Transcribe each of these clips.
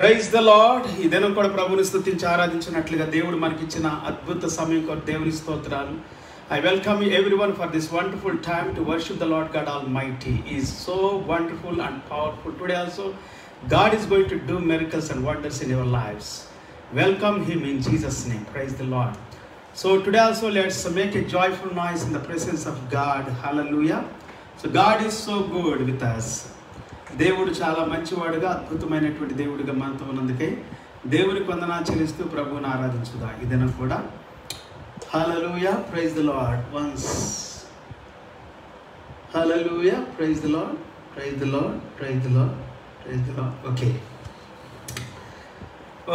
Praise the lord. ఈ దినం కూడా ప్రభుని స్తుతించి ఆరాధించినట్లుగా దేవుడు మనకిచ్చిన అద్భుత సమయం కొరకు దేవుని స్తోత్రాలు. I welcome everyone for this wonderful time to worship the Lord God Almighty. He is so wonderful and powerful. Today also, God is going to do miracles and wonders in your lives. Welcome Him in Jesus' name. Praise the Lord. So today also, let's make a joyful noise in the presence of God. Hallelujah. So God is so good with us. దేవుడు చాలా మంచివాడుగా, అద్భుతమైనటువంటి దేవుడిగా మనతో ఉన్నందుకే దేవునికి వందనాలు చెల్లిస్తూ ప్రభువుని ఆరాధించుదా. ఇదైనా కూడా hallelujah, praise the Lord once. Hallelujah, praise the Lord, praise the Lord, praise the Lord, praise the Lord.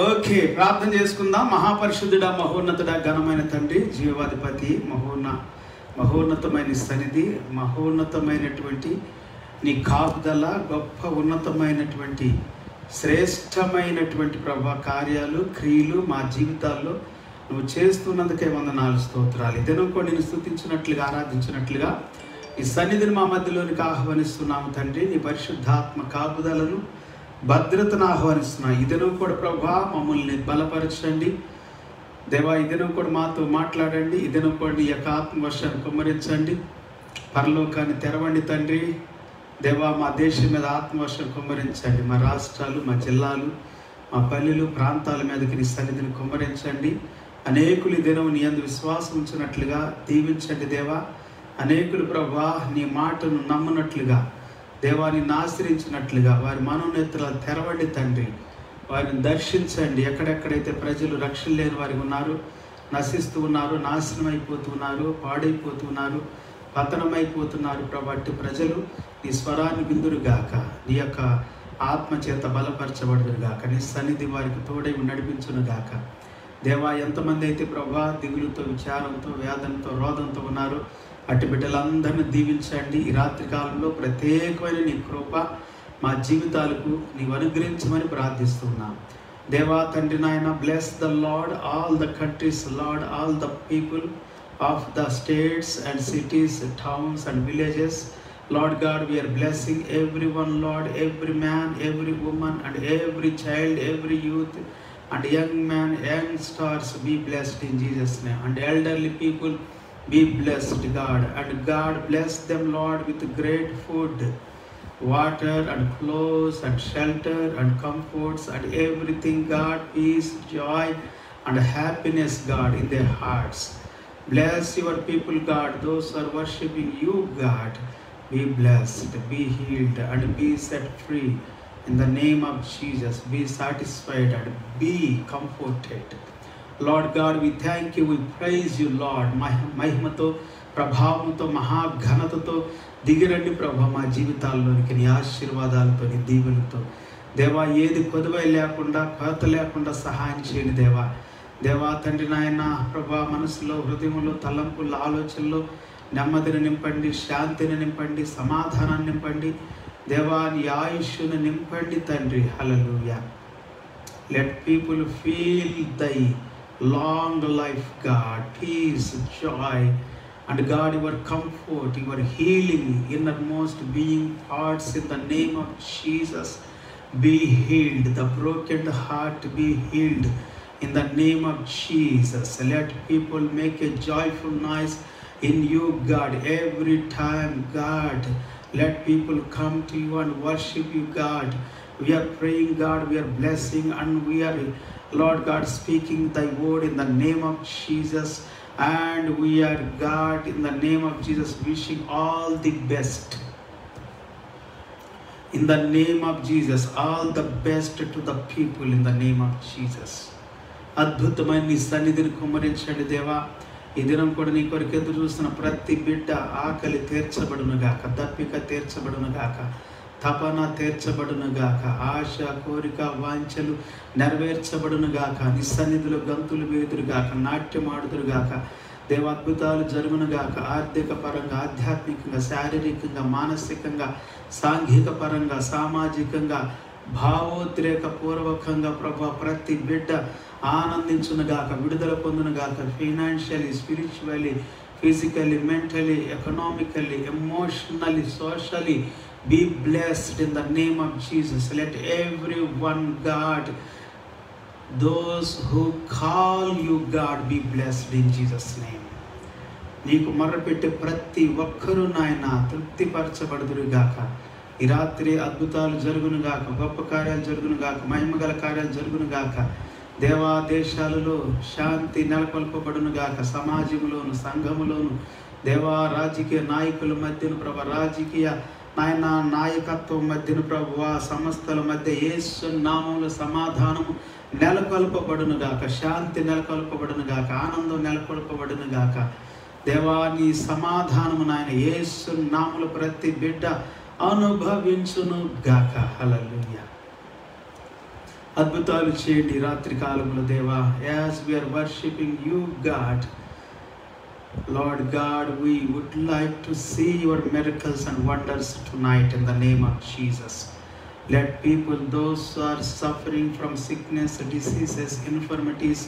Okay, ప్రార్థన చేసుకుందాం. మహాపరిశుద్ధుడా, మహోన్నతుడా, ఘనమైన తండ్రి, జీవాధిపతి, మహోన్నతమైన సన్నిధి, మహోన్నతమైనటువంటి నీ కాపుదల, గొప్ప ఉన్నతమైనటువంటి శ్రేష్టమైనటువంటి ప్రభా కార్యాలు, క్రియలు మా జీవితాల్లో నువ్వు చేస్తున్నందుకే వందనాలు, స్తోత్రాలు. ఇదను కూడా నేను స్తుతించినట్లుగా, ఆరాధించినట్లుగా ఈ సన్నిధిని మా మధ్యలోనికి ఆహ్వానిస్తున్నాము తండ్రి. నీ పరిశుద్ధాత్మ కాపుదలను, భద్రతను ఆహ్వానిస్తున్నాను. ఇదను కూడా ప్రభా మమ్మల్ని బలపరచండి దేవా. ఇదను కూడా మాతో మాట్లాడండి. ఇదను కూడా నీ యొక్క ఆత్మవర్షాన్ని కుమ్మరించండి. పరలోకాన్ని తెరవండి తండ్రి దేవా. మా దేశం మీద ఆత్మవర్షం కుమ్మరించండి. మా రాష్ట్రాలు, మా జిల్లాలు, మా పల్లెలు, ప్రాంతాల మీదకి నీ సన్నిధిని కుమ్మరించండి. అనేకులు ఈ దినం నీ యందు విశ్వాసం ఉంచినట్లుగా దీవించండి దేవా. అనేకులు ప్రభా నీ మాటను నమ్మునట్లుగా దేవా, నిన్ను ఆశ్రయించినట్లుగా వారి మనోనేత్రాలు తెరవండి తండ్రి. వారిని దర్శించండి. ఎక్కడెక్కడైతే ప్రజలు రక్షణ లేని వారికి ఉన్నారు, నశిస్తూ ఉన్నారు, నాశనం అయిపోతున్నారు, పాడైపోతున్నారు, పతనమైపోతున్నారు ప్రభాట్టి ప్రజలు నీ స్వరాన్ని విందురుగాక, నీ యొక్క ఆత్మచేత బలపరచబడుదురుగాక, నీ సన్నిధి వారికి తోడై నడిపించునుగాక దేవా. ఎంతమంది అయితే ప్రభా దిగులుతో, విచారంతో, వేదనతో, రోదంతో ఉన్నారు, అటు బిడ్డలందరినీ దీవించండి. ఈ రాత్రి కాలంలో ప్రత్యేకమైన నీ కృప మా జీవితాలకు నీవు అనుగ్రహించమని ప్రార్థిస్తున్నాం దేవా. తండ్రి నాయన, bless the lord all the countries, lord all the people of the states and cities, towns and villages. Lord God, we are blessing everyone, Lord, every man, every woman and every child, every youth and young man, young stars, be blessed in Jesus' name. And elderly people, be blessed, God. And God, bless them, Lord, with great food, water and clothes and shelter and comforts and everything, God, peace, joy and happiness, God, in their hearts. Bless your people, God, those who are worshiping you, God. Be blessed, be healed and be set free in the name of Jesus. Be satisfied and be comforted. Lord God, we thank you, we praise you, Lord. మహిమతో, ప్రభావంతో, మహాఘనతతో దిగిరండి ప్రభా మా జీవితాల్లోనికి నీ ఆశీర్వాదాలతో, నీ దీవెనతో దేవా. ఏది కొదువై లేకుండా, కొరత లేకుండా సహాయం చేయండి దేవా. దేవా తండ్రి నాయన ప్రభా, మనసులో, హృదయంలో, తలంపుల్లో, ఆలోచనలో నెమ్మదిని నింపండి, శాంతిని నింపండి, సమాధానాన్ని నింపండి దేవా. నీ ఆయుష్ను నింపండి తండ్రి. Hallelujah. Let people feel thy long life God, peace, joy and God your comfort, your healing innermost being parts in the name of Jesus. Be healed, the broken heart be healed in the name of Jesus. Let people make a joyful noise in you, God, every time, God. Let people come to you and worship you, God. We are praying, God, we are blessing, and we are, Lord God, speaking thy word in the name of Jesus. And we are, God, in the name of Jesus, wishing all the best. In the name of Jesus, all the best to the people in the name of Jesus. అద్భుతమైన నీ సన్నిధిని కుమ్మరించండి దేవా. ఈ దినం కూడా నీ కొరకు ఎదురు చూస్తున్న ప్రతి బిడ్డ ఆకలి తీర్చబడునుగాక, దప్పిక తీర్చబడునుగాక, తపన తీర్చబడునుగాక, ఆశ, కోరిక, వాంఛలు నెరవేర్చబడునుగాక, నీ సన్నిధిలో గంతులు వేదురుగాక, నాట్యమాడుదురుగాక దేవ. అద్భుతాలు జరుగునుగాక, ఆర్థిక పరంగా, ఆధ్యాత్మికంగా, శారీరకంగా, మానసికంగా, సాంఘిక పరంగా, సామాజికంగా, భావోద్రేక పూర్వకంగా ప్రభా ప్రతి బిడ్డ ఆనందించునుగాక, విడుదల పొందునుగాక, financially, spiritually, physically, mentally, economically, emotionally, socially be blessed in the name of Jesus. Let everyone, God, those who call you, God, be blessed in Jesus' name. నీకు మొరపెట్టే ప్రతి ఒక్కరూ నాయన తృప్తిపరచబడుదురుగాక. ఈ రాత్రి అద్భుతాలు జరుగునుగాక, గొప్ప కార్యాలు జరుగునుగాక, మహిమగల కార్యాలు జరుగునుగాక. దేవా, దేశాలలో శాంతి నెలకొల్పబడునుగాక, సమాజంలోను సంఘములోను దేవా, రాజకీయ నాయకుల మధ్యను ప్రభు, రాజకీయ నాయన నాయకత్వం మధ్యను ప్రభు, సంస్థల మధ్య యేసు నామములో సమాధానము నెలకొల్పబడునుగాక, శాంతి నెలకొల్పబడునుగాక, ఆనందం నెలకొల్పబడునుగాక. దేవా, నీ సమాధానము నాయన యేసు నామములో ప్రతి బిడ్డ అనుభవించును గాక. హల్లెలూయా. అద్భుతాలు చేయండి రాత్రి కాలంలో దేవా. As we are worshiping you, God, Lord God, we would like to see your miracles and wonders tonight in the name of Jesus. Let people, those who are suffering from sickness, diseases, infirmities,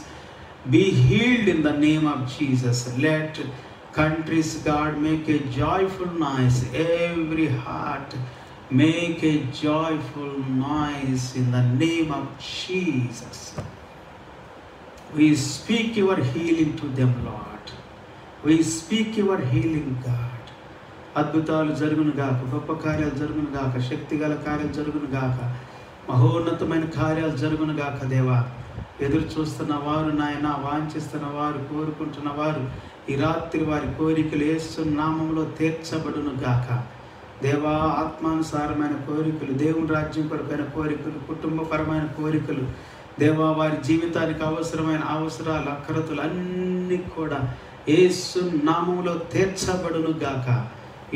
be healed in the name of Jesus. Let countries, God, make a joyful noise. Every heart make a joyful noise in the name of Jesus. We speak your healing to them, Lord. We speak your healing, God. అద్భుతాలు జరుగునుగాక, గొప్ప కార్యాలు జరుగునుగాక, శక్తిగల కార్యాలు జరుగునుగాక, మహోన్నతమైన కార్యాలు జరుగునుగాక. దేవా, ఎదురు చూస్తున్న వారు నాయన, వాంఛిస్తున్న వారు, కోరుకుంటున్న వారు ఈ రాత్రి వారి కోరికలు యేసు నామములో తీర్చబడునుగాక. దేవా, ఆత్మానుసారమైన కోరికలు, దేవుని రాజ్యం కొరకైన కోరికలు, కుటుంబపరమైన కోరికలు, దేవా, వారి జీవితానికి అవసరమైన అవసరాలు, అక్కరతులు అన్నీ కూడా యేసు నామములో తీర్చబడునుగాక.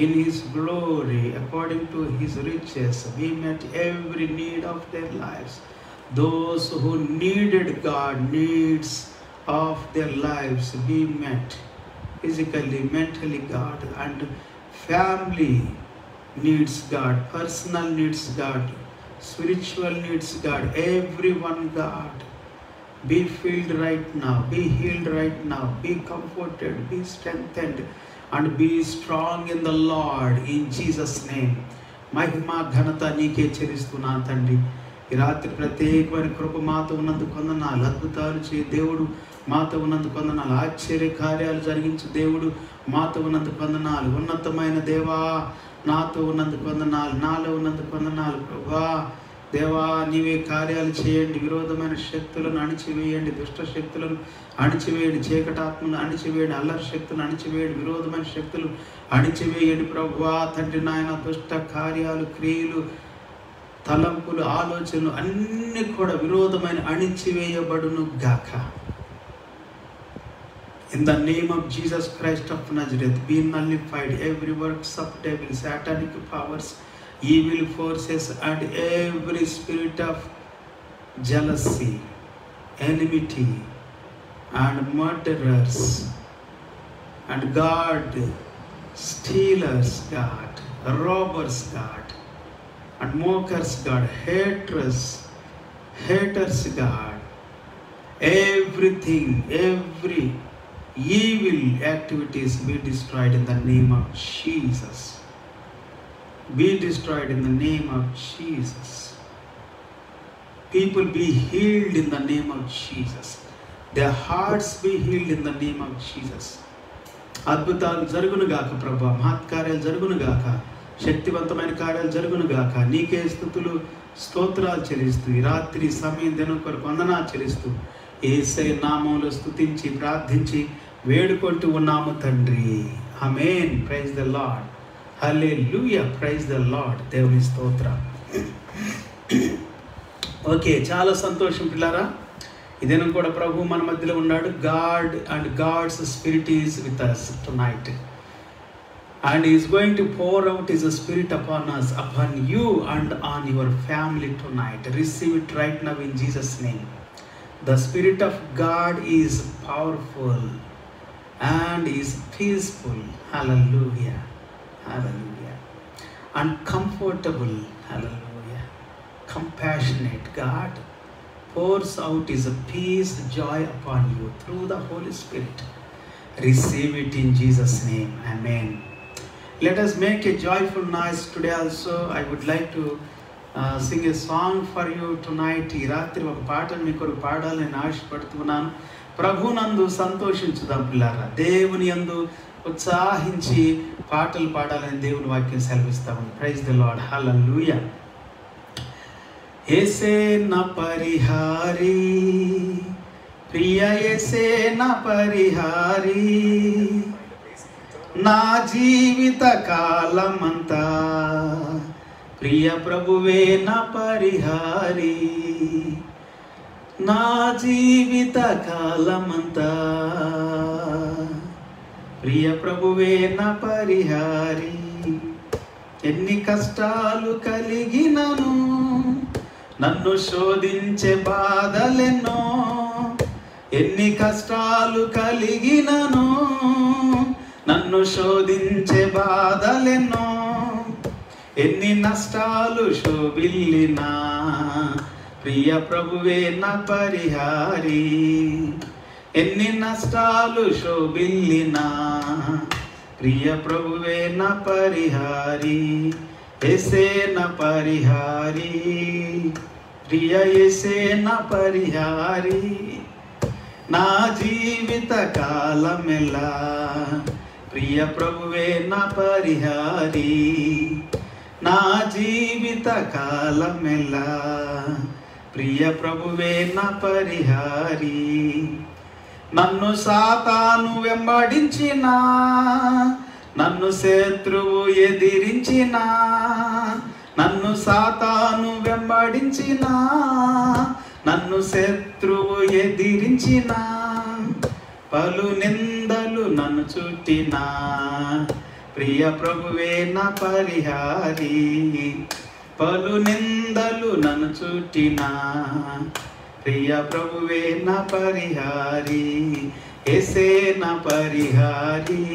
In his glory, according to his riches, we met every need of their lives. Those who needed God, needs of their lives be met physically, mentally, God, and family needs, God, personal needs, God, spiritual needs, God, everyone, God, be filled right now, be healed right now, be comforted, be strengthened, and be strong in the Lord, in Jesus' name. మహిమ ఘనత నీకే చెల్లిస్తున్నాను తండ్రి. ఈ రాత్రి ప్రత్యేకమైన కృప మాతో ఉన్నందుకు వందనాలు. అద్భుతాలు చేయ దేవుడు మాతో ఉన్నందుకు వందనాలు. ఆశ్చర్య కార్యాలు జరిగించు దేవుడు మాతో ఉన్నందుకు వందనాలు. ఉన్నతమైన దేవా, నాతో ఉన్నందుకు వందనాలు, నాలో ఉన్నందుకు వందనాలు. ప్రభా దేవా, నీవే కార్యాలు చేయండి. విరోధమైన శక్తులను అణిచివేయండి, దుష్ట శక్తులను అణిచివేయండి, చీకటాత్మను అణిచివేయండి, అల్లరి శక్తులను అణిచివేయండి, విరోధమైన శక్తులు అణిచివేయండి. ప్రభువా తండ్రి నాయన, దుష్ట కార్యాలు, క్రియలు, తలంపులు, ఆలోచనలు అన్నీ కూడా విరోధమైన అణిచివేయబడును గాక. In the name of Jesus Christ of Nazareth, be nullified every works of devil, satanic powers, evil forces, and every spirit of jealousy, enmity, and murderers, and God, stealers, God, robbers, God, and mockers, God, haters, God, everything, every evil activities be destroyed in the name of Jesus. Be destroyed in the name of Jesus. People be healed in the name of Jesus. Their hearts be healed in the name of Jesus. అద్భుతాలు జరుగునుగాక ప్రభా, మహత్కార్యాలు జరుగునుగాక, శక్తివంతమైన కార్యాలు జరుగునుగాక. నీకే స్తుతులు స్తోత్రాలు చెల్లిస్తూ ఈ రాత్రి సమయం దినం కొరకు వందనాలు చెల్లిస్తూ యేసయ్య నామములో స్తుతించి ప్రార్థించి వేడుకుంటూ ఉన్నాము తండ్రి. Amen. Praise the Lord. Hallelujah. Praise the Lord. దేవుని స్తోత్రం. ఓకే, చాలా సంతోషం పిల్లారా. ఇదేనం కూడా ప్రభు మన మధ్యలో ఉన్నాడు. God and God's spirit is with us tonight. And he is going to pour out his spirit upon us, upon you and on your family tonight. Receive it right now in Jesus' name. The Spirit of God is powerful and is peaceful. Hallelujah. Hallelujah. And comfortable. Hallelujah. Compassionate. God pours out his peace, joy upon you through the Holy Spirit. Receive it in Jesus' name. Amen. Let us make a joyful noise today also. I would like to sing a song for you tonight. ఈ రాత్రి ఒక పాటను మీ కొరకు పాడాలని నేను ఆశపడుతున్నాను. ప్రభునందు సంతోషించుదాం పిల్లారా. దేవుని యందు ఉత్సాహించి పాటలు పాడాలని దేవుని వాక్యం సెలవిస్తామని. Praise the Lord. హల్లెలూయా. యేసే నా పరిహారి, ప్రియ యేసే నా పరిహారి, నా జీవిత కాలమంతా ప్రియ ప్రభువే నా పరిహారి, నా జీవిత కాలమంతా ప్రియ ప్రభువే నా పరిహారి. ఎన్ని కష్టాలు కలిగినను, నన్ను శోధించే బాధలెన్నో, ఎన్ని కష్టాలు కలిగినను, నన్ను శోధించే బాధలెన్నో, ఎన్ని నష్టాలు శోభిల్లినా ప్రియ ప్రభువే నా పరిహారి, ఎన్ని నష్టాలు శోభిల్లినా ప్రియ ప్రభువే నా పరిహారి. యేసే నా పరిహారి, ప్రియ యేసే నా పరిహారి, నా జీవిత కాలమెల్లా ప్రియ ప్రభువే నా పరిహారి, నా జీవిత కాలమెల్లా ప్రియ ప్రభువే నా పరిహారి. నన్ను సాతాను వెంబడించినా, నన్ను శత్రువు ఎదిరించినా, నన్ను సాతాను వెంబడించినా, నన్ను శత్రువు ఎదిరించినా, పలు నిందలు నన్ను చుట్టినా ప్రియ ప్రభువే నా పరిహారి, పలు నిందలు నన్ను చుట్టినా ప్రియ ప్రభువే నా పరిహారి. యేసే నా పరిహారి,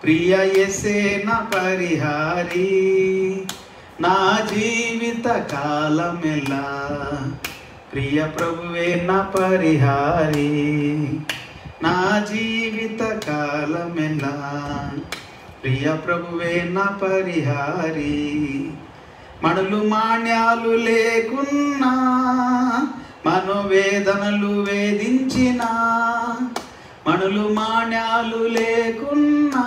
ప్రియ యేసే నా పరిహారి, నా జీవిత కాలమెల్లా ప్రియ ప్రభువే నా పరిహారి, నా జీవిత కాలమెల్లా ప్రియ ప్రభువే నా పరిహారి. మణులు మాణ్యాలు లేకున్నా, మనోవేదనలు వేధించినా, మణులు మాణ్యాలు లేకున్నా,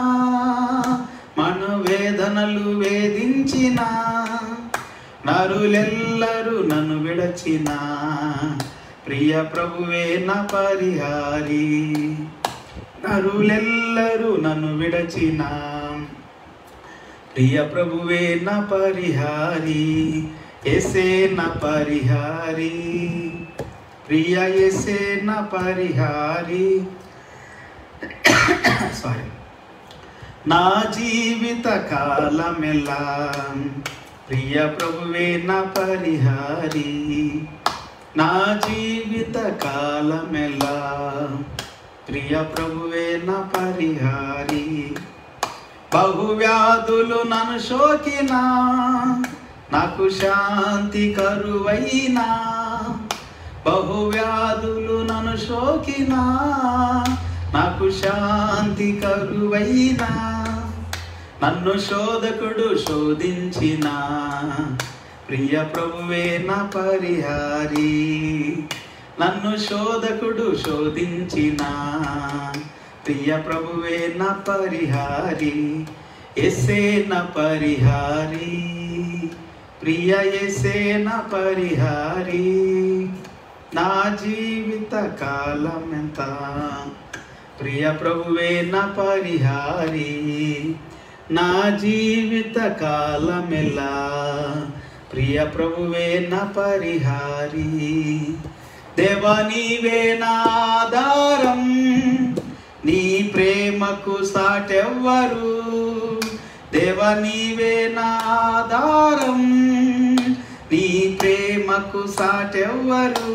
మనోవేదనలు వేధించినా, నరులెల్లరూ నన్ను విడచినా ప్రియ ప్రభువే నా పరిహారి, నరులెల్లరూ నన్ను విడచినా ప్రియ ప్రభువే నా పరిహారి. యేసే నా పరిహారి, ప్రియ యేసే నా పరిహారి, నా జీవిత కాలమెల్లా ప్రియ ప్రభువే నా పరిహారి, నా జీవిత కాలమెల్లా ప్రియ ప్రభువే నా పరిహారి. బహువ్యాధులు నన్ను సోకినా, నాకు శాంతి కరువైనా, బహువ్యాధులు నన్ను సోకినా, నాకు శాంతి కరువైనా, నన్ను శోధకుడు శోధించినా ప్రియ ప్రభువే నా పరిహారి, నన్ను శోధకుడు శోధించినా ప్రియ ప్రభువే నా పరిహారి. యేసే నా పరిహారి, ప్రియ యేసే నా పరిహారి, నా జీవిత కాలమెంతా ప్రియ ప్రభువే నా పరిహారి, నా జీవిత కాలమెల్లా ప్రియ ప్రభువే నా పరిహారి. దేవా నీవే నా ఆధారం, నీ ప్రేమకు సాటెవ్వరు, దేవా నీవే నా ఆధారం, నీ ప్రేమకు సాటెవ్వరు,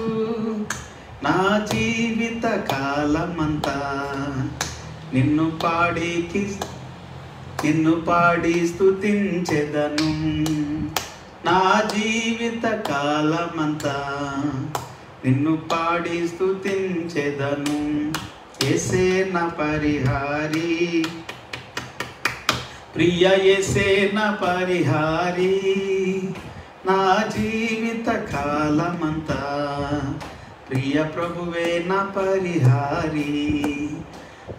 నా జీవిత కాలమంతా నిన్ను పాడి స్తుతించెదను, నా జీవిత కాలమంతా నిన్ను పాడి స్తుతించెదను. యేసే నా పరిహారి, ప్రియ యేసే నా పరిహారి, నా జీవిత కాలమంతా ప్రియ ప్రభువే నా పరిహారి,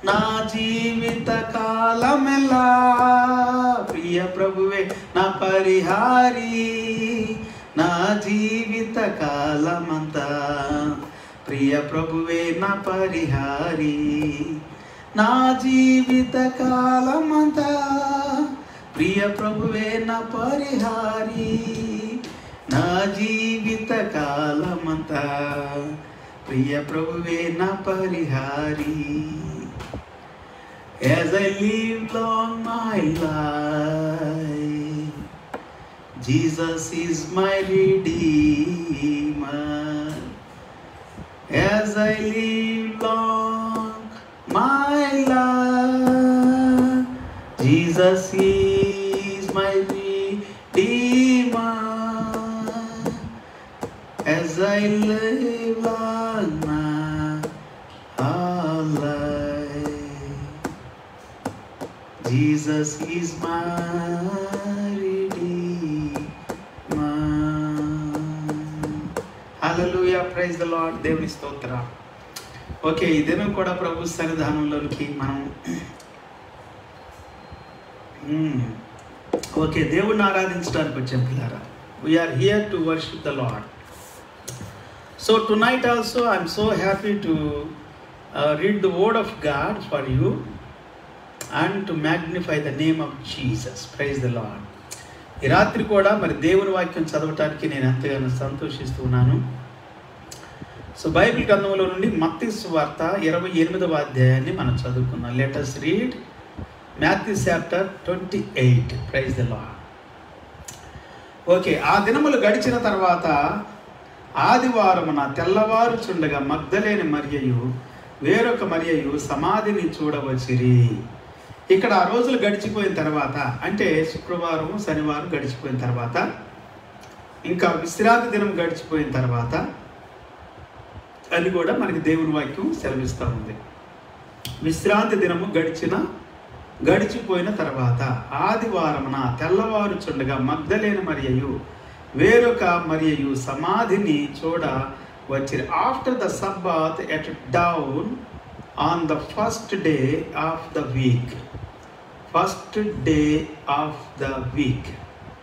నా జీవిత కాలమెల్లా ప్రియ ప్రభువే నా పరిహారి, నా జీవిత కాలమంతా ప్రియ ప్రభువే నా పరిహారి, నా జీవిత కాలమంతా ప్రియ ప్రభువే నా పరిహారి, నా జీవిత కాలమంతా ప్రియ ప్రభువే నా పరిహారి. As I live long my life, Jesus is my Redeemer. As I live long my life, Jesus is my Redeemer. As I live long my life, Jesus is my Redeemer. Hallelujah, praise the Lord. దేవుని స్తోత్రం. Okay, ఈ దినం కూడా ప్రభు సన్నిధానంలోనికి మనం okay దేవుణ్ణి ఆరాధించడానికి వచ్చాం పిల్లారా. We are here to worship the Lord. So tonight also I'm so happy to read the word of God for you and to magnify the name of Jesus. Praise the Lord. ఈ రాత్రి కూడా మరి దేవుని వాక్యం చదవటానికి నేను ఎంతగానో సంతోషిస్తున్నాను. సో బైబిల్ గ్రంథంలో నుండి మత్తయి సువార్త 28వ అధ్యాయాన్ని మనం చదువుకుందాం. Let us read Matthew chapter 28. Praise the Lord. Okay, ఆ దినములు గడిచిన తర్వాత ఆదివారమున తెల్లవారుచుండగా మగ్దలేని మరియయు వేరొక మరియయు సమాధిని చూడవచ్చిరి. ఇక్కడ ఆ రోజులు గడిచిపోయిన తర్వాత, అంటే శుక్రవారం శనివారం గడిచిపోయిన తర్వాత, ఇంకా విశ్రాంతి దినం గడిచిపోయిన తర్వాత అది కూడా మనకి దేవుని వాక్యం సెలవిస్తూ ఉంది. విశ్రాంతి దినము గడిచిపోయిన తర్వాత ఆదివారమున తెల్లవారుచుండగా మగ్దలేని మరియయు వేరొక మరియయు సమాధిని చూడ వచ్చిరి. After the Sabbath at down on the first day of the week. First day of the week.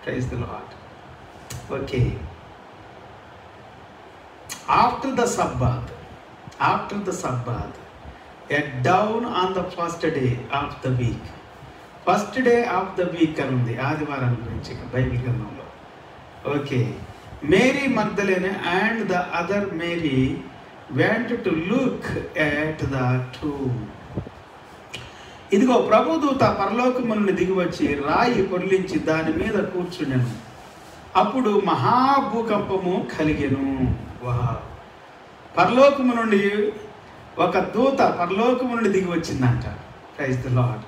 Praise the Lord. Okay. After the Sabbath, at dawn on the first day of the week. First day of the week anundi ఆదివారం గురించి Bible గ్రంథంలో. Okay. Mary Magdalene and the other Mary went to look at the tomb. ఇదిగో ప్రభుదూత పరలోకము నుండి దిగివచ్చి రాయి పొర్లించి దాని మీద కూర్చునెను. అప్పుడు మహాభూకంపము కలిగెను. పరలోకము నుండి ఒక దూత పరలోకము నుండి దిగి వచ్చిందంట. Praise the Lord.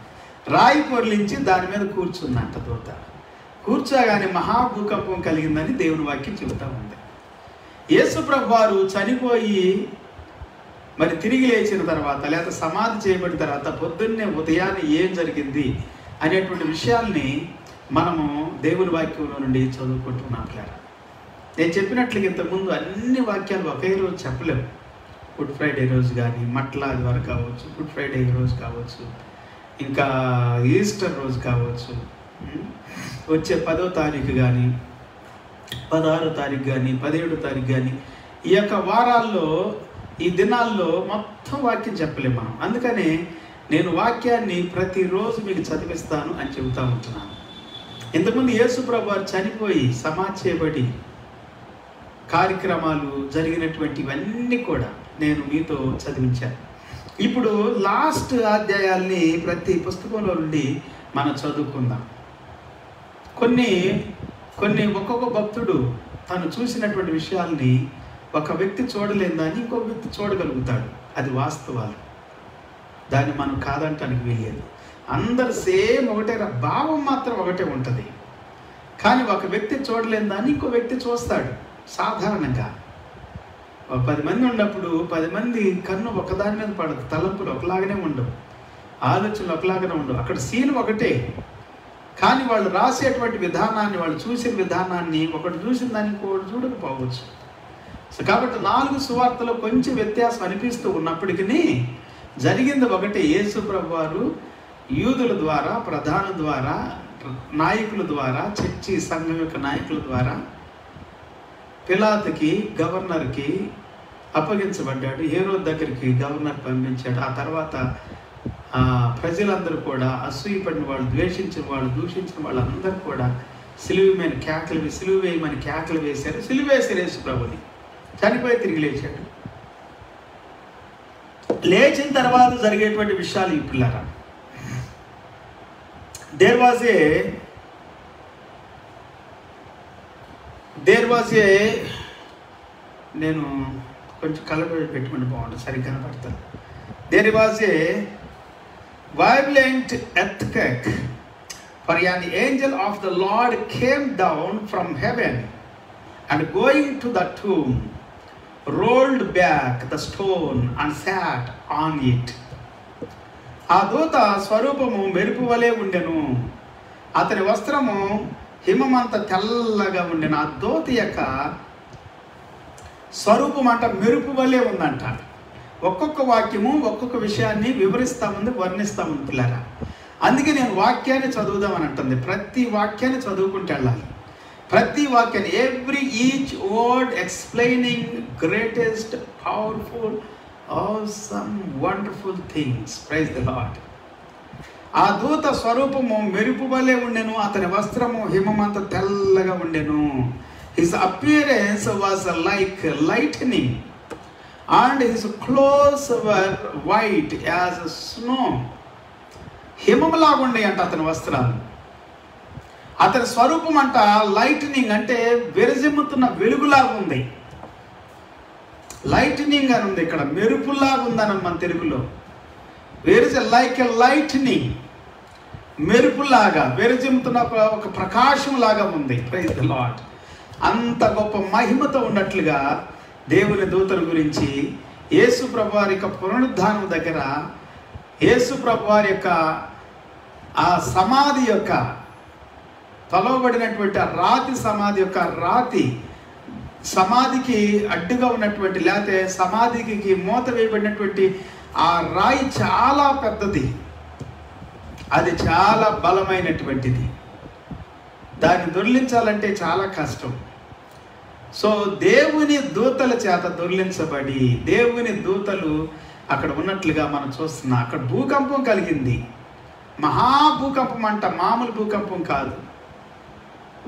రాయి పొర్లించి దాని మీద కూర్చుందంట దూత. కూర్చోగానే మహాభూకంపం కలిగిందని దేవుని వాక్యం చెబుతా ఉంది. యేసు ప్రభు వారు చనిపోయి మరి తిరిగి లేచిన తర్వాత, లేదా సమాధి చేయబడిన తర్వాత పొద్దున్నే ఉదయాన్నే ఏం జరిగింది అనేటువంటి విషయాల్ని మనము దేవుని వాక్యంలో నుండి చదువుకుంటున్నాం. నేను చెప్పినట్లుగా ఇంతకుముందు అన్ని వాక్యాలు ఒకే రోజు చెప్పలేము. గుడ్ ఫ్రైడే రోజు కానీ, మట్ల ఆదివారం కావచ్చు, గుడ్ ఫ్రైడే రోజు కావచ్చు, ఇంకా ఈస్టర్ రోజు కావచ్చు, వచ్చే 10వ తారీఖు కానీ, 16వ తారీఖు కానీ, 17వ తారీఖు కానీ, ఈ యొక్క వారాల్లో ఈ దినాల్లో మొత్తం వాక్యం చెప్పలేము మనం. అందుకనే నేను వాక్యాన్ని ప్రతిరోజు మీకు చదివిస్తాను అని చెబుతూ ఉంటున్నాను. ఇంతకుముందు యేసు ప్రభు వారు చనిపోయి సమాధి చేయబడి కార్యక్రమాలు జరిగినటువంటివన్నీ కూడా నేను మీతో చదివించాను. ఇప్పుడు లాస్ట్ అధ్యాయాల్ని ప్రతి పుస్తకంలో నుండి మనం చదువుకుందాం. కొన్ని ఒక్కొక్క భక్తుడు తను చూసినటువంటి విషయాల్ని ఒక వ్యక్తి చూడలేని దాన్ని ఇంకొక వ్యక్తి చూడగలుగుతాడు. అది వాస్తవాలు, దాన్ని మనం కాదంటానికి వీల్లేదు. అందరు సేమ్ ఒకటే, భావం మాత్రం ఒకటే ఉంటుంది. కానీ ఒక వ్యక్తి చూడలేని దాన్ని ఇంకో వ్యక్తి చూస్తాడు. సాధారణంగా 10 మంది ఉన్నప్పుడు 10 మంది కన్ను ఒకదాని మీద పడదు. తలంపులు ఒకలాగానే ఉండవు, ఆలోచనలు ఒకలాగానే ఉండవు. అక్కడ సీన్ ఒకటే, కానీ వాళ్ళు రాసేటువంటి విధానాన్ని, వాళ్ళు చూసిన విధానాన్ని ఒకటి చూసిన దాన్ని ఇంకోటి చూడకపోవచ్చు. సో కాబట్టి 4 సువార్తలో కొంచెం వ్యత్యాసం అనిపిస్తూ ఉన్నప్పటికీ జరిగింది ఒకటి. యేసు ప్రభు వారు యూదుల ద్వారా, ప్రధాన ద్వారా, నాయకుల ద్వారా, చర్చి సంఘం యొక్క నాయకుల ద్వారా పిలాతుకి, గవర్నర్కి అప్పగించబడ్డాడు. హేరోదు దగ్గరికి గవర్నర్ పంపించాడు. ఆ తర్వాత ప్రజలందరూ కూడా, అసూయపడిన వాళ్ళు, ద్వేషించిన వాళ్ళు, దూషించిన వాళ్ళందరూ కూడా సిలువ వేయమని కేకలు వేశారు. సిలువ వేశారు యేసు ప్రభుని. చనిపోయి తిరిగి లేచాడు. లేచిన తర్వాత జరిగేటువంటి విషయాలు ఈ పిల్లరా, దేర్ వాజ్ ఏ నేను కొంచెం కలర్ పెట్టుకుంటే బాగుంటుంది, సరిగ్గా కనపడతాను. There was a violent earthquake, for an angel of the Lord came down from heaven and going to the tomb rolled back the stone and sat on it. ఆ దూత స్వరూపము మెరుపు వలె ఉండెను, అతని వస్త్రము హిమమంత తెల్లగా ఉండెను. ఆ దూత యొక్క స్వరూపం అంట మెరుపు వలె ఉందంట. ఒక్కొక్క వాక్యము ఒక్కొక్క విషయాన్ని వివరిస్తాముంది, వర్ణిస్తాముంది పిల్లరా. అందుకే నేను వాక్యాన్ని చదువుదామని అంటుంది. ప్రతి వాక్యాన్ని చదువుకుంటూ వెళ్ళాలి. ప్రతి వాక్యాన్ని each word explaining greatest, powerful, awesome, wonderful things. Praise the Lord. ఆ దూత స్వరూపము మెరుపు వలె ఉండెను, అతని వస్త్రము హిమమంత తెల్లగా ఉండెను. His appearance was like lightning and his clothes were white as snow. హిమములాగా ఉండే అంట అతని వస్త్రాలు. అతని స్వరూపం అంట లైట్నింగ్ అంటే విరజిమ్ముతున్న వెలుగులాగా ఉంది. లైట్నింగ్ అని ఉంది ఇక్కడ, మెరుపులాగా ఉందని మన తెలుగులో. Where is like a lightning, మెరుపులాగా విరజిమ్ముతున్న ఒక ప్రకాశం లాగా ఉంది. Praise the Lord. అంత గొప్ప మహిమతో ఉన్నట్లుగా దేవుని దూతల గురించి యేసు ప్రభు వారి యొక్క పునరుద్ధానం దగ్గర, యేసు ప్రభు వారి యొక్క ఆ సమాధి యొక్క తలవబడినటువంటి రాతి సమాధి యొక్క సమాధికి అడ్డుగా ఉన్నటువంటి, లేకపోతే సమాధికి మూత వేయబడినటువంటి ఆ రాయి చాలా పెద్దది, అది చాలా బలమైనటువంటిది. దాన్ని దొర్లించాలంటే చాలా కష్టం. సో దేవుని దూతల చేత దొర్లించబడి, దేవుని దూతలు అక్కడ ఉన్నట్లుగా మనం చూస్తున్నాం. అక్కడ భూకంపం కలిగింది, మహాభూకంపం అంట, మామూలు భూకంపం కాదు.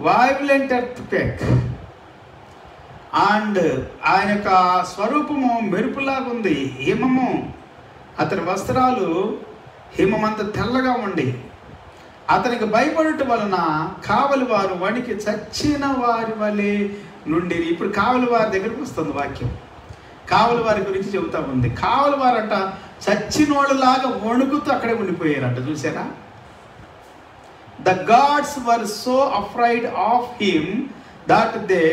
Violent earthquake. అండ్ ఆయన యొక్క స్వరూపము మెరుపులాగా ఉంది, హిమము, అతని వస్త్రాలు హిమమంత తెల్లగా ఉండి, అతనికి భయపడుట వలన కావలి వారు వణికి చచ్చిన వారి వలె నుండి. ఇప్పుడు కావలి వారి దగ్గరికి వస్తుంది వాక్యం. కావలి వారి గురించి చెబుతా ఉంది. కావలి వారంట చచ్చినోళ్ళలాగా వణుకుతూ అక్కడే ఉండిపోయారంట. చూసారా? The gods were so afraid of him that they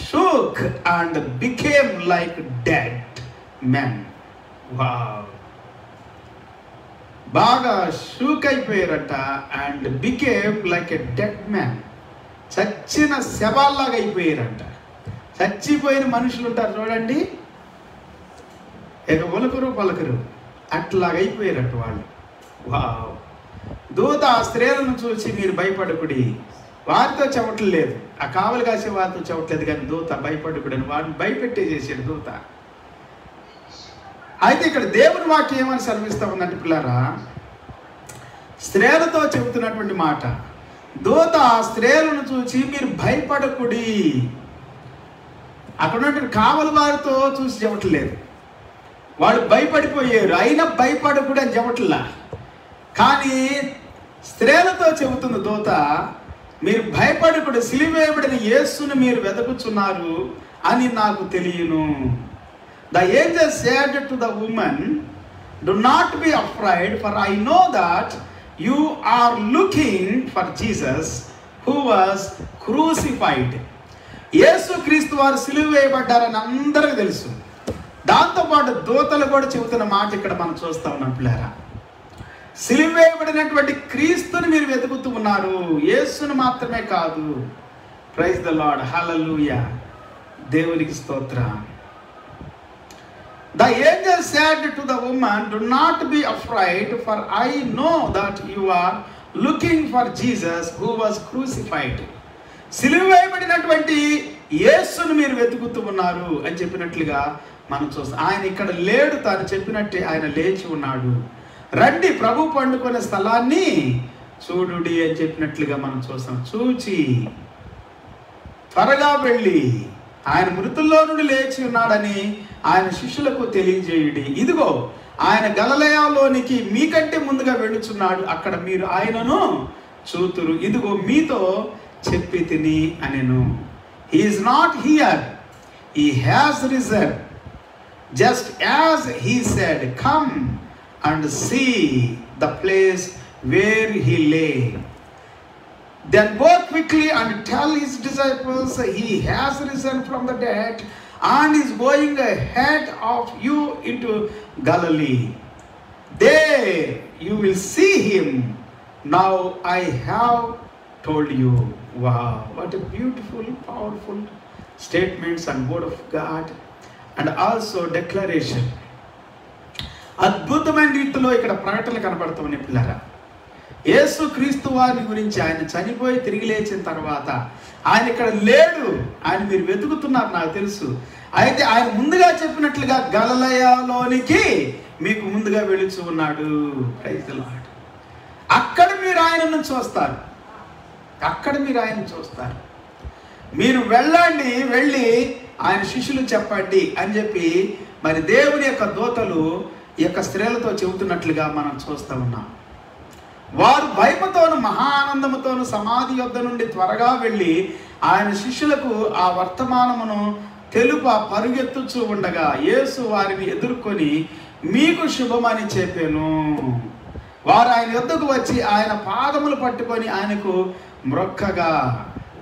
shook and became like dead men. Wow, బాగా షూక్ అయిపోయారట. And became like a dead man, చచ్చిన శవాల్లాగా అయిపోయారంట. చచ్చిపోయిన మనుషులు ఉంటారు చూడండి, ఇక ఒలకరు పలకరు, అట్లాగా అయిపోయారట వాళ్ళు. వావ్. దూత ఆ స్త్రీలను చూసి మీరు భయపడకుడి, వారితో చెప్పట్లేదు, ఆ కావలి కాసే వారితో చెప్పట్లేదు, కానీ దూత భయపడకుడు అని వారిని భయపెట్టేసేసాడు దూత. అయితే ఇక్కడ దేవుని వాక్యం ఏమని సెలవిస్తా ఉందంటే పిల్లారా, స్త్రీలతో చెబుతున్నటువంటి మాట. దూత ఆ స్త్రీలను చూసి మీరు భయపడకుడి. అక్కడ ఉన్నటువంటి కావలి వారితో చూసి చెప్పట్లేదు, వాళ్ళు భయపడిపోయారు, అయినా భయపడకుడి అని చెప్పట్లా. కానీ స్త్రీలతో చెబుతున్న దూత, మీరు భయపడకుడి, సిలువ వేయబడిన యేసుని మీరు వెతుకుచున్నారు అని నాకు తెలియను. The angel said to the woman, do not be afraid, for I know that you are looking for Jesus who was crucified. యేసు క్రీస్తు వారు సిలువ వేయబడ్డారని అందరికీ తెలుసు. దాంతోపాటు దూతలు కూడా చెబుతున్న మాట ఇక్కడ మనం చూస్తా ఉన్నాం పిల్లారా. సిలువ వేయబడినటువంటి క్రీస్తుని మీరు వెతుకుతూ ఉన్నారు, యేసును మాత్రమే కాదు. ప్రైజ్ ద లార్డ్, హల్లెలూయా, దేవునికి స్తోత్రం. The angel said to the woman, do not be afraid, for I know that you are looking for Jesus who was crucified. సిలువ వేయబడినటువంటి యేసును మీరు వెతుకుతూ ఉన్నారు అని చెప్పినట్లుగా మనం చూస్తాం. ఆయన ఇక్కడ లేడు, తాను చెప్పినట్టే ఆయన లేచి ఉన్నాడు. రండి ప్రభు పండుకునే స్థలాన్ని చూడుడి అని చెప్పినట్లుగా మనం చూస్తాం. చూచి త్వరగా వెళ్ళి ఆయన మృతుల్లో నుండి లేచి ఉన్నాడని ఆయన శిష్యులకు తెలియజేయుడి. ఇదిగో ఆయన గలిలయలోనికి మీకంటే ముందుగా వెళ్ళుచున్నాడు, అక్కడ మీరు ఆయనను చూతురు. ఇదిగో మీతో చెప్పి తిని అనెను. He is not here, he has risen, just as he said, come and see the place where he lay. Then go quickly and tell his disciples he has risen from the dead and is going ahead of you into Galilee. There you will see him. Now I have told you. Wow, what a beautiful, powerful statements and word of God, and also declaration. అద్భుతమైన రీతిలో ఇక్కడ ప్రకటనలు కనబడుతున్నాయి పిల్లరా. యేసు క్రీస్తు వారి గురించి, ఆయన చనిపోయి తిరిగి లేచిన తర్వాత ఆయన ఇక్కడ లేడు, ఆయన మీరు వెతుకుతున్నారు నాకు తెలుసు. అయితే ఆయన ముందుగా చెప్పినట్లుగా గలిలయలోనికి మీకు ముందుగా వెళుచు ఉన్నాడు. Praise the Lord. అక్కడ మీరు ఆయనను చూస్తారు, అక్కడ మీరు ఆయన చూస్తారు. మీరు వెళ్ళండి, వెళ్ళి ఆయన శిష్యులు చెప్పండి అని చెప్పి మరి దేవుని యొక్క దూతలు ఈ యొక్క స్త్రీలతో చెబుతున్నట్లుగా మనం చూస్తూ ఉన్నాం. వారు భయముతోను మహానందముతోను సమాధి యొద్ద నుండి త్వరగా వెళ్ళి ఆయన శిష్యులకు ఆ వర్తమానమును తెలుప పరుగెత్తుచూ ఉండగా యేసు వారిని ఎదుర్కొని మీకు శుభమని చెప్పాను. వారు ఆయన యొద్దకు వచ్చి ఆయన పాదములు పట్టుకొని ఆయనకు మ్రొక్కగా.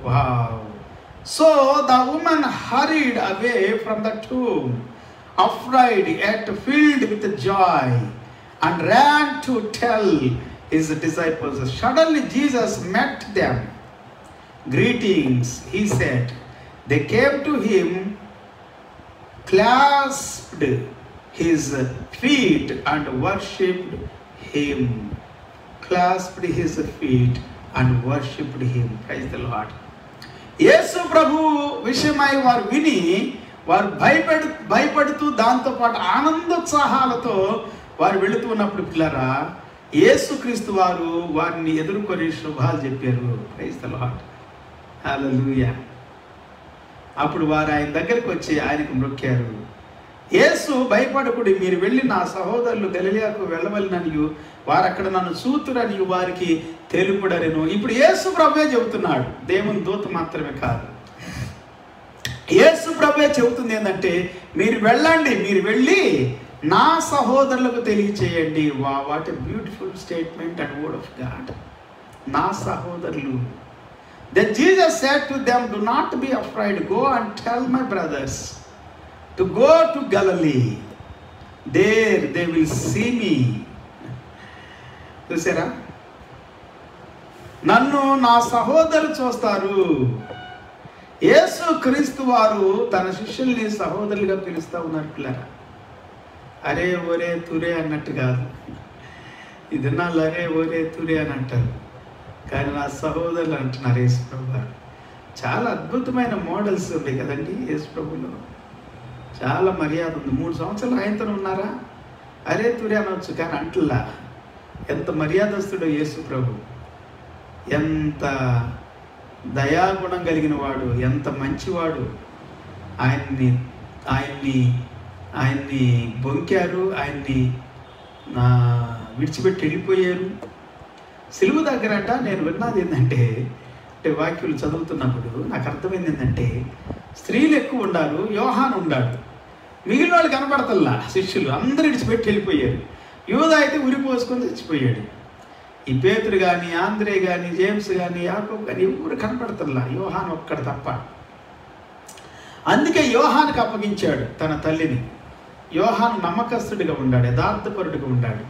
Wow. So the woman hurried away from the tomb, afraid yet filled with joy, and ran to tell his disciples. Suddenly Jesus met them. Greetings, he said. They came to him, clasped his feet and worshipped him. Clasped his feet and worshipped him. Praise the Lord. యేసు ప్రభు విషయమై వారు విని వారు భయపడుతూ దాంతోపాటు ఆనందోత్సాహాలతో వారు వెళుతున్నప్పుడు పిల్లరా, యేసుక్రీస్తు వారు వారిని ఎదుర్కొని శుభాలు చెప్పారు. ప్రైజ్ ది లార్డ్, హల్లెలూయా. అప్పుడు వారు ఆయన దగ్గరికి వచ్చి ఆయనకు మ్రొక్కారు. యేసు భయపడకుడి, మీరు వెళ్ళి నా సహోదరులు గలిలయకు వెళ్ళవలననియు వారు అక్కడ నన్ను చూతురని వారికి తెలుపుడరెను. ఇప్పుడు యేసు ప్రభువే చెబుతున్నాడు, దేవుని దూత మాత్రమే కాదు. యేసు ప్రభువే చెబుతుంది ఏంటంటే, మీరు వెళ్ళండి, మీరు వెళ్ళి నా సహోదరులకు తెలియచేయండి. What a beautiful statement and word of God. నా సహోదరులు. Then Jesus said to them, do not be afraid, go and tell my brothers to go to Galilee. There they will see me. చూసారా, నన్ను నా సహోదరులు చూస్తారు. యేసు క్రీస్తు వారు తన శిష్యుల్ని సహోదరులుగా పిలుస్తూ ఉన్నారు పిల్లరా. అరే ఒరే తురే అన్నట్టు కాదు. ఇది నా లరే ఒరే తురే అని అంటారు, కానీ నా సహోదరులు అంటున్నారు యేసు ప్రభు వారు. చాలా అద్భుతమైన మోడల్స్ ఉన్నాయి కదండి యేసు ప్రభులో. చాలా మర్యాద ఉంది. 3 సంవత్సరాలు ఆయనతో ఉన్నారా, అరే తురే అనవచ్చు, కానీ అంటలా. ఎంత మర్యాదస్తుడో యేసు ప్రభు, ఎంత దయాగుణం కలిగిన వాడు, ఎంత మంచివాడు. ఆయన్ని బొంకారు, ఆయన్ని విడిచిపెట్టి వెళ్ళిపోయారు. సిలువ దగ్గరట నేను విన్నది ఏంటంటే, వాక్యులు చదువుతున్నప్పుడు నాకు అర్థమైంది ఏంటంటే, స్త్రీలు ఎక్కువ ఉండారు, యోహాను ఉండాడు, మిగిలిన వాళ్ళు కనపడతల్లా. శిష్యులు అందరూ విడిచిపెట్టి వెళ్ళిపోయారు. యూదా అయితే ఉరిపోసుకొని చచ్చిపోయాడు. ఈ పేతురు కానీ, ఆంద్రే కానీ, జేమ్స్ కానీ, యాకోబు కానీ ఎవరు కనపడతల్లా, యోహాను ఒక్కడ తప్ప. అందుకే యోహానుకు అప్పగించాడు తన తల్లిని. యోహాను నమ్మకస్తుడిగా ఉన్నాడు, యథార్థపరుడిగా ఉన్నాడు.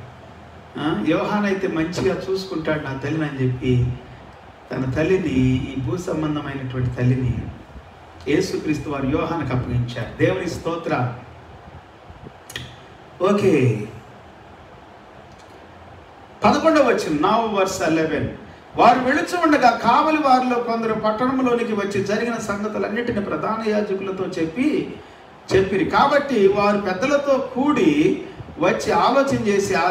యోహాను అయితే మంచిగా చూసుకుంటాడు నా తల్లిని అని చెప్పి తన తల్లిని, ఈ భూ సంబంధమైనటువంటి తల్లిని యేసుక్రీస్తు వారు యోహానుకు అప్పగించారు. దేవుని స్తోత్ర. ఓకే, 11వ వచనం, Now verse 11. వారు వెళుచు ఉండగా కావలి వారిలో కొందరు పట్టణంలోనికి వచ్చి జరిగిన సంగతులన్నిటిని ప్రధాన యాజకులతో చెప్పిరి. కాబట్టి వారు పెద్దలతో కూడి వచ్చి ఆలోచన చేసి ఆ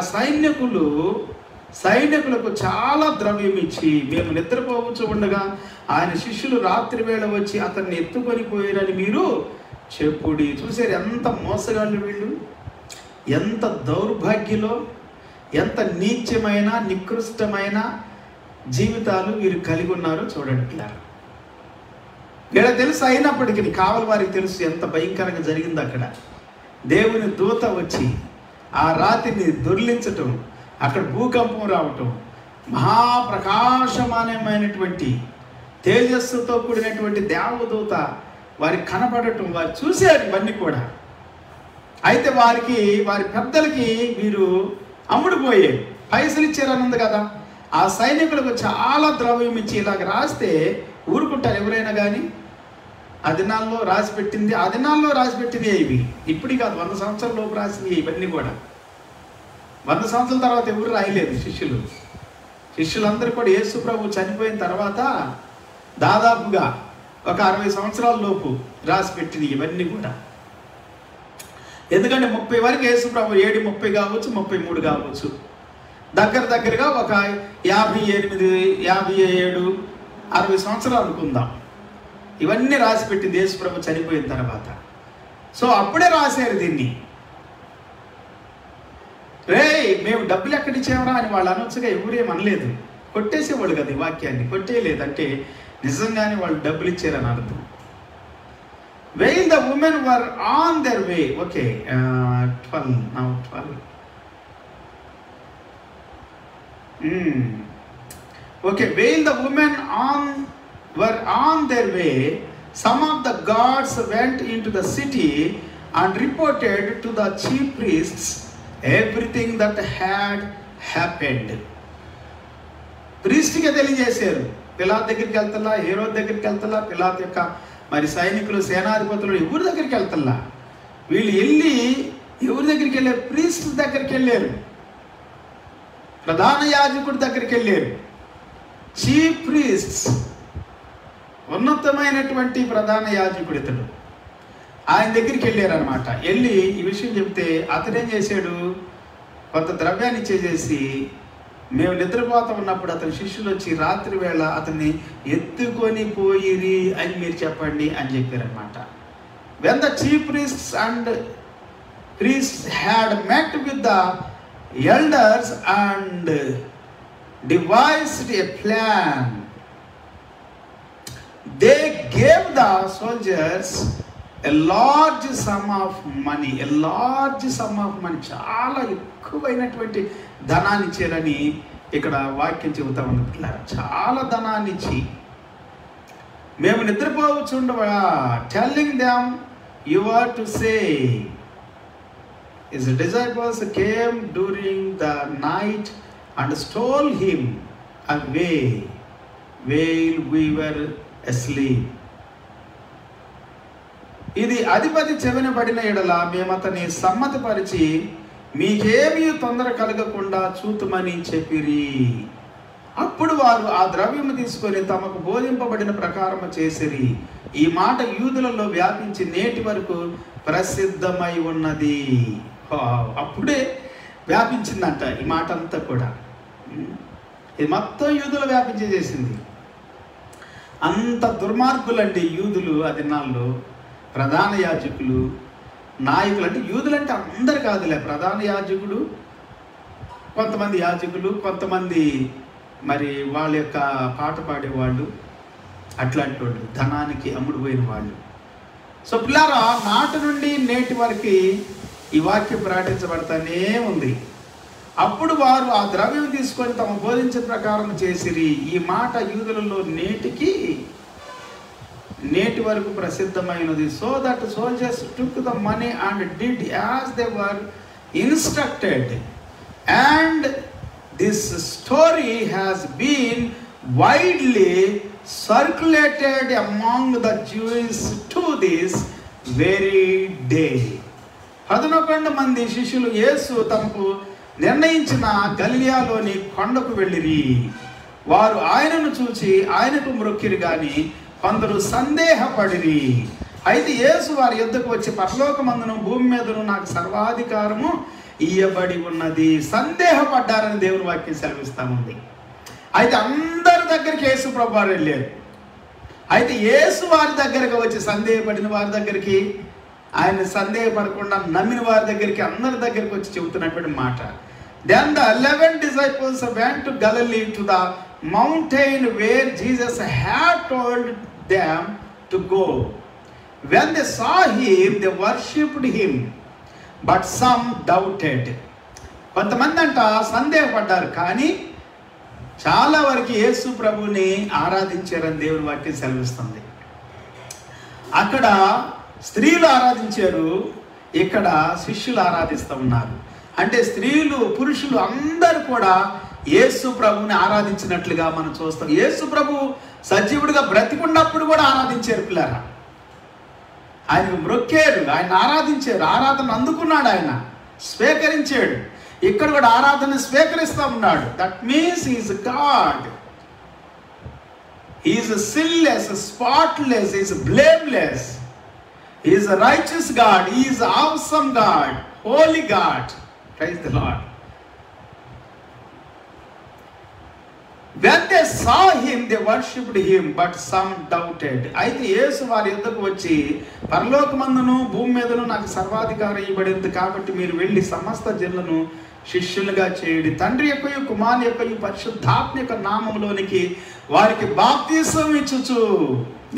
సైనికులకు చాలా ద్రవ్యం ఇచ్చి, మేము నిద్రపోవచ్చు ఉండగా ఆయన శిష్యులు రాత్రి వేళ వచ్చి అతన్ని ఎత్తుకొని పోయారని మీరు చెప్పుడి. చూసారు ఎంత మోసగాళ్ళు వీళ్ళు, ఎంత దౌర్భాగ్యులో, ఎంత నీచమైన నికృష్టమైన జీవితాలు వీరు కలిగి ఉన్నారో చూడండి. వీళ్ళకి తెలుసు, అయినప్పటికీ కావలి వారికి తెలుసు ఎంత భయంకరంగా జరిగింది అక్కడ. దేవుని దూత వచ్చి ఆ రాతిని దొర్లించటం, అక్కడ భూకంపం రావటం, మహాప్రకాశమానమైనటువంటి తేజస్సుతో కూడినటువంటి దేవదూత వారికి కనపడటం వారు చూశారు ఇవన్నీ కూడా. అయితే వారి పెద్దలకి వీరు అమ్ముడుపోయే పైసలు ఇచ్చారని ఉంది కదా. ఆ సైనికులకు చాలా ద్రవ్యం ఇచ్చి ఇలాగ రాస్తే ఊరుకుంటారు ఎవరైనా కానీ? ఆ దినాల్లో రాసి పెట్టింది ఇవి ఇప్పుడు కాదు, 100 సంవత్సరాల లోపు రాసినవి ఇవన్నీ కూడా. 100 సంవత్సరాల తర్వాత ఎవరు రాయలేదు. శిష్యులందరూ కూడా యేసు ప్రభు చనిపోయిన తర్వాత దాదాపుగా ఒక 60 సంవత్సరాల లోపు రాసి పెట్టినవి ఇవన్నీ కూడా. ఎందుకంటే 30 వరకు యేసు ప్రభు 30 కావచ్చు, 33 కావచ్చు, దగ్గరగా ఒక 58, 57, 60 సంవత్సరాలు అనుకుందాం. ఇవన్నీ రాసి పెట్టింది యేసు ప్రభు చనిపోయిన తర్వాత. సో అప్పుడే రాశారు దీన్ని. మేము డబ్బులు ఎక్కడిచ్చామరా అని వాళ్ళు అనొచ్చుగా, ఎవరేం అనలేదు. కొట్టేసేవాళ్ళు కదా ఈ వాక్యాన్ని. కొట్టేయలేదంటే నిజంగానే వాళ్ళు డబ్బులు ఇచ్చారని అర్థం. While the women were on their way, okay, 12. Okay, while the women were on their way, some of the guards went into the city and reported to the chief priests everything that had happened. ప్రీస్ట్కి తెలియజేశారు. పిలాత్ దగ్గరికి వెళ్తల్లా, హేరోద్ దగ్గరికి వెళ్తల్లా, పిలాత్ యొక్క మరి సైనికులు, సేనాధిపతులు ఎవరి దగ్గరికి వెళ్తల్లా. వీళ్ళు వెళ్ళి ఎవరి దగ్గరికి వెళ్ళారు? ప్రీస్ట్ దగ్గరికి వెళ్ళారు, ప్రధాన యాజకుడి దగ్గరికి వెళ్ళారు. చీఫ్ ప్రీస్ట్స్, ఉన్నతమైనటువంటి ప్రధాన యాజకుడు ఇతడు, ఆయన దగ్గరికి వెళ్ళారు అనమాట. వెళ్ళి ఈ విషయం చెప్తే అతడేం చేశాడు? కొంత ద్రవ్యాన్ని ఇచ్చేసేసి, మేము నిద్రపోతా ఉన్నప్పుడు అతని శిష్యులు వచ్చి రాత్రి వేళ అతన్ని ఎత్తుకొని పోయిరి అని మీరు చెప్పండి అని చెప్పారనమాట. When the chief priests and priests had met with the elders and devised a plan, they gave the soldiers a large sum of money. చాలా ఎక్కువైనటువంటి ధనాన్ని ఇచ్చారని ఇక్కడ వాక్యం చెబుతా ఉంది. చాలా ధనాన్ని ఇచ్చి, మేము నిద్రపోవచ్చుండగా, telling them you are to say, his disciples came during the night and stole him away while we were asleep. ఇది అధిపతి చెవిన పడిన ఎడల మేము అతన్ని సమ్మతిపరిచి మీకేమీ తొందర కలగకుండా చూతుమని చెప్పిరి. అప్పుడు వారు ఆ ద్రవ్యము తీసుకొని తమకు బోధింపబడిన ప్రకారము చేసిరి. ఈ మాట యూదులలో వ్యాపించి నేటి వరకు ప్రసిద్ధమై ఉన్నది. అప్పుడే వ్యాపించిందంట ఈ మాట అంతా కూడా. ఇది మొత్తం యూదులు వ్యాపించేసింది. అంత దుర్మార్గులండి యూదులు ఆ దినాల్లో. ప్రధాన యాజకులు, నాయకులు, అంటే యూదులు అంటే అందరు కాదులే, ప్రధాన యాజకుడు, కొంతమంది యాజకులు, కొంతమంది మరి వాళ్ళ యొక్క పాట పాడేవాళ్ళు, అట్లాంటి వాళ్ళు, ధనానికి అమ్ముడుపోయిన వాళ్ళు. సో పిల్లారా, నాటి నుండి నేటి వరకు ఈ వాక్యం ప్రకటించబడతానే ఉంది. అప్పుడు వారు ఆ ద్రవ్యం తీసుకొని తమ బోధించిన ప్రకారం చేసిరి. ఈ మాట యూదులలో నేటి వరకు ప్రసిద్ధమైనది. So that soldiers took the money and did as they were instructed, and this story has been widely circulated among the Jews to this very day. 11 మంది శిష్యులు యేసు తమకు నిర్ణయించిన గలిలయలోని కొండకు వెళ్ళిరి. వారు ఆయనను చూచి ఆయనకు మ్రొక్కిరి గాని కొందరు సందేహపడిరి. అయితే యేసు వారి యొద్దకు వచ్చి, పరలోకమందును భూమి మీదను నాకు సర్వాధికారము ఇయ్యబడి ఉన్నది. సందేహపడ్డారని దేవుని వాక్యం సెలవిస్తా ఉంది. అయితే అందరి దగ్గరికి యేసు ప్రభు వారు వెళ్ళారు. అయితే యేసు వారి దగ్గరకు వచ్చి సందేహపడిన వారి దగ్గరికి, ఆయన సందేహపడకుండా నమ్మిన వారి దగ్గరికి, అందరి దగ్గరికి వచ్చి చెబుతున్నటువంటి మాట. Then the 11 disciples went to Galilee to the mountain where Jesus had told them to go. When they saw him, they worshipped him, but some doubted. కొంతమంది అంట సందేహపడ్డారు, కానీ చాలా వరకు యేసు ప్రభుని ఆరాధించారని దేవుని వాక్యం సెలవిస్తుంది. అక్కడ స్త్రీలు ఆరాధించారు, ఇక్కడ శిష్యులు ఆరాధిస్తూ ఉన్నారు. అంటే స్త్రీలు పురుషులు అందరూ కూడా యేసు ప్రభుని ఆరాధించినట్లుగా మనం చూస్తాం. యేసు ప్రభు సజీవుడిగా బ్రతికున్నప్పుడు కూడా ఆరాధించారు పిల్లరా. ఆయన మ్రొక్కారు, ఆయన ఆరాధించారు, ఆరాధన అందుకున్నాడు, ఆయన స్వీకరించాడు. ఇక్కడ కూడా ఆరాధన స్వీకరిస్తూ ఉన్నాడు. That means is God. Is sinless, spotless, is blameless, is righteous God, is awesome God, Holi God. Praise the Lord. When they saw him, they worshipped him, but some doubted. అయితే యేసు వారి యొద్దకు వచ్చి, పరలోకమందును భూమి మీదను నాకు సర్వాధికారం ఇవ్వబడింది కాబట్టి మీరు వెళ్ళి సమస్త జనులను శిష్యులుగా చేయండి, తండ్రి యొక్కయు కుమారుని యొక్కయు పరిశుద్ధాత్మ యొక్క నామములోనికి వారికి బాప్తిసం ఇచ్చుచు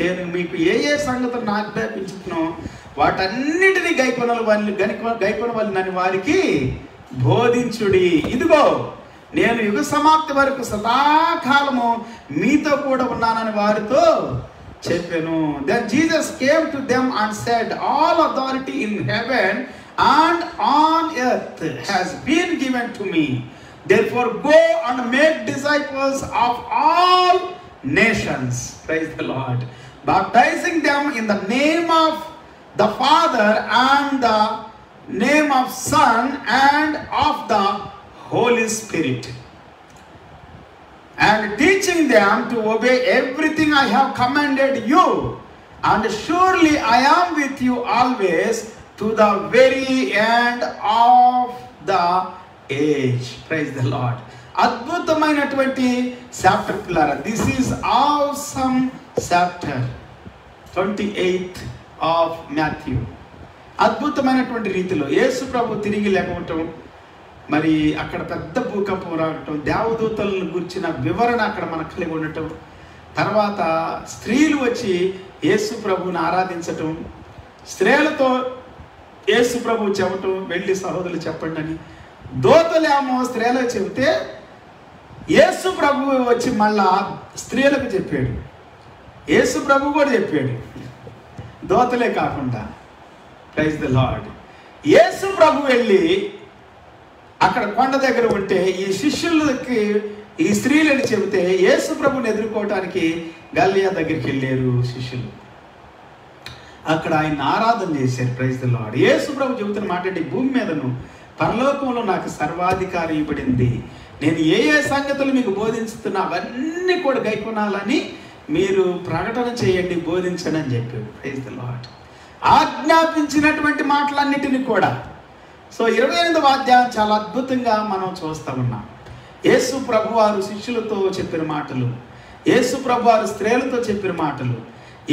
నేను మీకు ఏ ఏ సంగతులు నాకు ఆజ్ఞాపించుతున్నో వాటన్నిటినీ గైకొనవలెనని వారికి బోధించుడి. ఇదిగో నేను యుగ సమాప్తి వరకు సదాకాలము మీతో కూడా ఉన్నానని వారితో చెప్పాను. Then Jesus came to them and said, all authority in heaven and on earth has been given to me. Therefore go and make disciples of all nations. Praise the Lord. Baptizing them in the name of the Father and the name of Son and of the Holy Spirit, and teaching them to obey everything I have commanded you, and surely I am with you always to the very end of the age. Praise the Lord. అద్భుతమైనటువంటి chapter పిల్లరా. This is awesome chapter 28 of Matthew. అద్భుతమైనటువంటి రీతిలో యేసు ప్రభు తిరిగి లేకపోవటం, మరి అక్కడ పెద్ద భూకంపం రావటం, దేవదూతలను గురించిన వివరణ అక్కడ మనకు కలిగి ఉండటం, తర్వాత స్త్రీలు వచ్చి యేసు ప్రభువుని ఆరాధించటం, స్త్రీలతో యేసు ప్రభు చెప్పటం, వెళ్ళి సహోదరులు చెప్పండి అని, దూతలేమో స్త్రీలకు చెబితే యేసు ప్రభు వచ్చి మళ్ళా స్త్రీలకు చెప్పాడు. యేసు ప్రభు కూడా చెప్పాడు, దూతలే కాకుండా. Praise the Lord. యేసు ప్రభు వెళ్ళి అక్కడ కొండ దగ్గర ఉంటే ఈ శిష్యులకి ఈ స్త్రీలని చెబితే యేసు ప్రభుని ఎదుర్కోవటానికి గలిలయ దగ్గరికి వెళ్ళారు శిష్యులు. అక్కడ ఆయన ఆరాధన చేశారు. Praise the Lord. యేసు ప్రభు చెబుతున్న మాట ఏంటి? భూమి మీదను పరలోకంలో నాకు సర్వాధికారం ఇవ్వబడింది. నేను ఏ ఏ సంగతులు మీకు బోధిస్తున్నా అవన్నీ కూడా గైకొనాలని మీరు ప్రకటన చేయండి, బోధించండి అని చెప్పారు. Praise the Lord. ఆజ్ఞాపించినటువంటి మాటలన్నిటినీ కూడా. సో 28వ అధ్యాయం చాలా అద్భుతంగా మనం చూస్తూ ఉన్నాం. యేసు ప్రభువారు శిష్యులతో చెప్పిన మాటలు, యేసు ప్రభువారు స్త్రీలతో చెప్పిన మాటలు,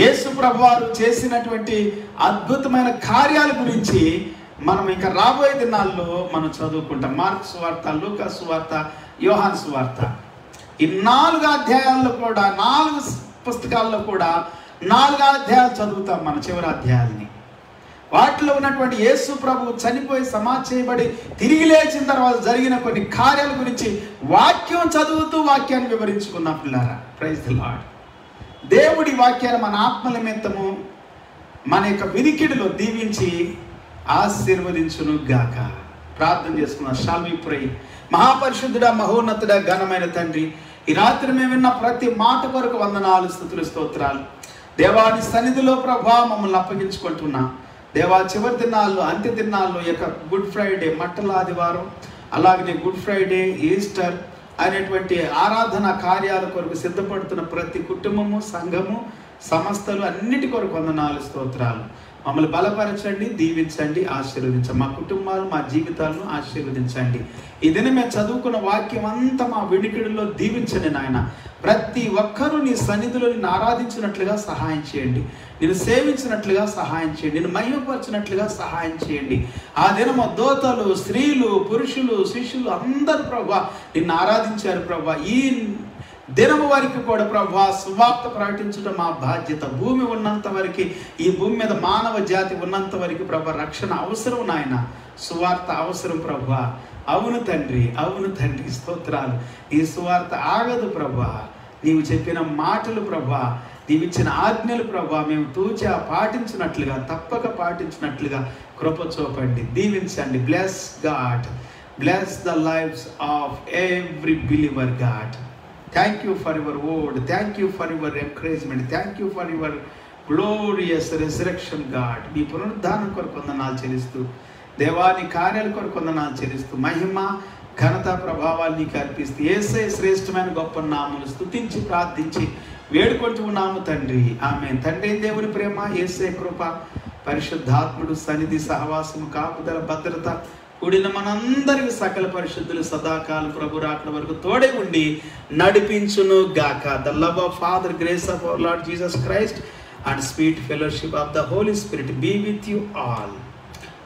యేసు ప్రభువారు చేసినటువంటి అద్భుతమైన కార్యాల గురించి మనం ఇంకా రాబోయే దినాల్లో మనం చదువుకుంటాం. మార్కు సువార్త, లూకా సువార్త, యోహాను సువార్త. ఈ 4 అధ్యాయాల్లో కూడా, 4 పుస్తకాల్లో కూడా 4 అధ్యాయాలు చదువుతాం మన చివరి అధ్యాయాల్ని. వాటిలో ఉన్నటువంటి యేసు ప్రభు చనిపోయి సమాధి చేయబడి తిరిగి లేచిన తర్వాత జరిగిన కొన్ని కార్యాల గురించి వాక్యం చదువుతూ వాక్యాన్ని వివరించుకున్నాం పిల్లారా. Praise the Lord. దేవుడి వాక్యాన్ని మన ఆత్మ నిమిత్తము మన యొక్క వినికిడిలో దీవించి ఆశీర్వదించును గాక. ప్రార్థన చేసుకున్నాం. షాల్ వి ప్రే. మహాపరిశుద్ధుడా, మహోన్నతుడా, ఘనమైన తండ్రి, ఈ రాత్రి మేము విన్న ప్రతి మాట కొరకు వందనాలు, స్తుతులు, స్తోత్రాలు. దేవాని సన్నిధిలో ప్రభా మమ్మల్ని అప్పగించుకుంటున్నా. దేవా, చివరి దినాల్లో, అంత్య దినాల్లో యొక్క గుడ్ ఫ్రైడే, మట్టల ఆదివారం, అలాగనే గుడ్ ఫ్రైడే, ఈస్టర్ అనేటువంటి ఆరాధన కార్యాల కొరకు సిద్ధపడుతున్న ప్రతి కుటుంబము, సంఘము, సంస్థలు అన్నిటి కొరకు వందనాలు, స్తోత్రాలు. మమ్మల్ని బలపరచండి, దీవించండి, ఆశీర్వదించండి. మా కుటుంబాలు, మా జీవితాలను ఆశీర్వదించండి. ఈ దినం మేము చదువుకున్న వాక్యం అంతా మా వినికిడిలో దీవించండి నాయన. ప్రతి ఒక్కరూ నీ సన్నిధిలో నిన్ను ఆరాధించినట్లుగా సహాయం చేయండి, నేను సేవించినట్లుగా సహాయం చేయండి, నేను మహిమపరిచినట్లుగా సహాయం చేయండి. ఆ దినము దోతలు, స్త్రీలు, పురుషులు, శిష్యులు అందరూ ప్రభా నిన్ను ఆరాధించారు ప్రభా. ఈ దినము వరకు కూడా ప్రభా సువార్త ప్రకటించడం మా బాధ్యత. భూమి ఉన్నంత వరకు, ఈ భూమి మీద మానవ జాతి ఉన్నంత వరకు ప్రభా రక్షణ అవసరం నాయన, సువార్త అవసరం ప్రభా. అవును తండ్రి, అవును తండ్రి, స్తోత్రాలు. ఈ సువార్త ఆగదు ప్రభా. నీవు చెప్పిన మాటలు ప్రభా, నీవిచ్చిన ఆజ్ఞలు ప్రభా మేము తూచా పాటించినట్లుగా, తప్పక పాటించినట్లుగా కృప చూపండి, దీవించండి. Bless God, bless the lives of every believer God. Thank you for your word, thank you for your encouragement, thank you for your glorious resurrection God. మీ పునరుద్ధానం కొరకు వందనాలు చెల్లిస్తూ, దేవాని కార్యాల కొరకు వందనాలు చెల్లిస్తూ, మహిమ ఘనత ప్రభావాలు నీకు అర్పిస్తూ, యేసే శ్రేష్టమైన గొప్ప నామములు స్తుతించి ప్రార్థించి వేడుకుంటూ ఉన్నాము తండ్రి, ఆమేన్. తండ్రి దేవుని ప్రేమ, యేసే కృప, పరిశుద్ధాత్ముడు సన్నిధి, సహవాసము, కాపుదల, భద్రత కూడిన మనందరికి సకల పరిశుద్ధులు సదాకాలం ప్రభు రాకడ వరకు తోడే ఉండి నడిపించును గాక. The love of father, grace of our Lord Jesus Christ and sweet fellowship of the Holy Spirit be with you all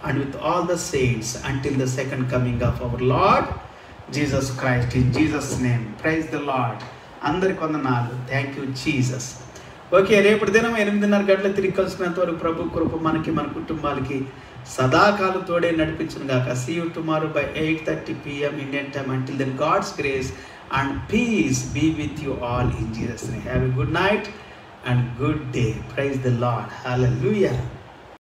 and with all the saints until the second coming of our Lord Jesus Christ. In Jesus name, praise the Lord. అందరికి వందనాలు. Thank you Jesus. Okay, రేపటి దినం 8:30 గంటలకు తిరిగి కలుసుకునేంత వరకు ప్రభు కృప మనకి, మన కుటుంబాలకి సదాకాలం తోడే నడిపించును గాక. See you tomorrow by 8:30 p.m. Indian time. Until then, God's grace and peace be with you all in Jesus name. Have a good night and good day. Praise the Lord. Hallelujah.